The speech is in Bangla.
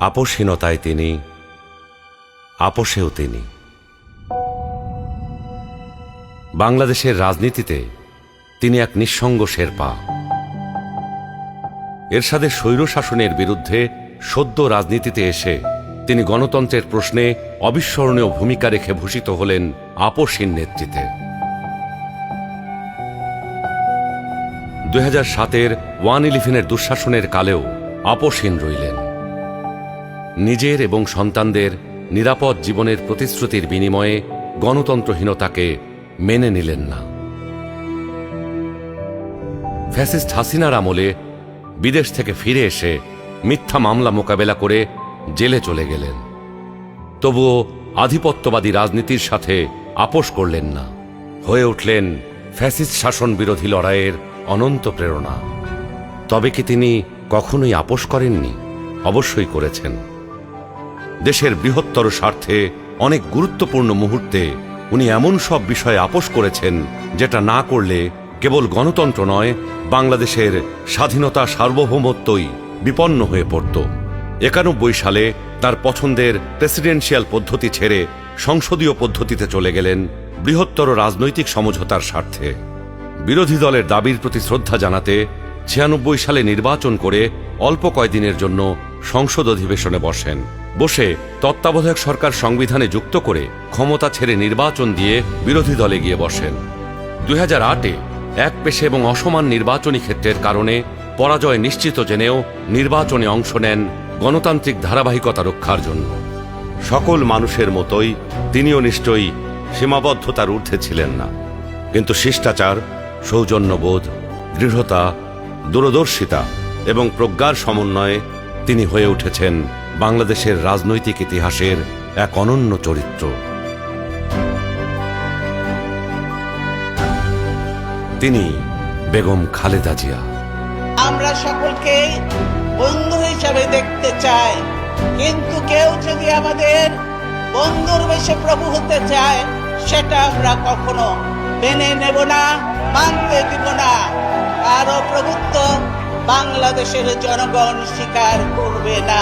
আপোষহীনতায় তিনি, আপোষেও তিনি। বাংলাদেশের রাজনীতিতে তিনি এক নিঃসঙ্গ শেরপা। এরশাদের স্বৈরশাসনের বিরুদ্ধে সদ্য রাজনীতিতে এসে তিনি গণতন্ত্রের প্রশ্নে অবিস্মরণীয় ভূমিকা রেখে ভূষিত হলেন আপোষহীন নেতৃত্বে। 2007-এর 1/11-এর দুঃশাসনের কালেও আপোষহীন রইলেন। নিজের এবং সন্তানদের নিরাপদ জীবনের প্রতিশ্রুতির বিনিময়ে গণতন্ত্রহীনতাকে মেনে নিলেন না। ফ্যাসিস্ট হাসিনার আমলে বিদেশ থেকে ফিরে এসে মিথ্যা মামলা মোকাবেলা করে জেলে চলে গেলেন। তবুও আধিপত্যবাদী রাজনীতির সাথে আপোষ করলেন না, হয়ে উঠলেন ফ্যাসিস্ট শাসন বিরোধী লড়াইয়ের অনন্ত প্রেরণা। তবে কি তিনি কখনোই আপোষ করেননি? অবশ্যই করেছেন। দেশের বৃহত্তর স্বার্থে অনেক গুরুত্বপূর্ণ মুহূর্তে উনি এমন সব বিষয়ে আপোষ করেছেন যেটা না করলে কেবল গণতন্ত্র নয়, বাংলাদেশের স্বাধীনতা সার্বভৌমত্বই বিপন্ন হয়ে পড়ত। 91 সালে তার পছন্দের প্রেসিডেন্সিয়াল পদ্ধতি ছেড়ে সংসদীয় পদ্ধতিতে চলে গেলেন বৃহত্তর রাজনৈতিক সমঝোতার স্বার্থে। বিরোধী দলের দাবির প্রতি শ্রদ্ধা জানাতে 96 সালে নির্বাচন করে অল্প কয়েকদিনের জন্য সংসদ অধিবেশনে বসেন। বসে তত্ত্বাবধায়ক সরকার সংবিধানে যুক্ত করে ক্ষমতা ছেড়ে নির্বাচন দিয়ে বিরোধী দলে গিয়ে বসেন। 2008-এ একপেশে এবং অসমান নির্বাচনী ক্ষেত্রের কারণে পরাজয় নিশ্চিত জেনেও নির্বাচনে অংশ নেন গণতান্ত্রিক ধারাবাহিকতা রক্ষার জন্য। সকল মানুষের মতোই তিনিও নিশ্চয়ই সীমাবদ্ধতার ঊর্ধ্বে ছিলেন না, কিন্তু শিষ্টাচার, সৌজন্যবোধ, দৃঢ়তা, দূরদর্শিতা এবং প্রজ্ঞার সমন্বয়ে তিনি হয়ে উঠেছেন বাংলাদেশের রাজনৈতিক ইতিহাসের এক অনন্য চরিত্র। তিনি বেগম খালেদা জিয়া। আমরা সকলকে বন্ধু হিসাবে দেখতে চাই, কিন্তু কেউ যদি আমাদের বন্ধুর বেশে প্রভু হতে চায়, সেটা আমরা কখনো মেনে নেব না, মানতে দিব না। কারো প্রভুত্ব বাংলাদেশের জনগণ স্বীকার করবে না।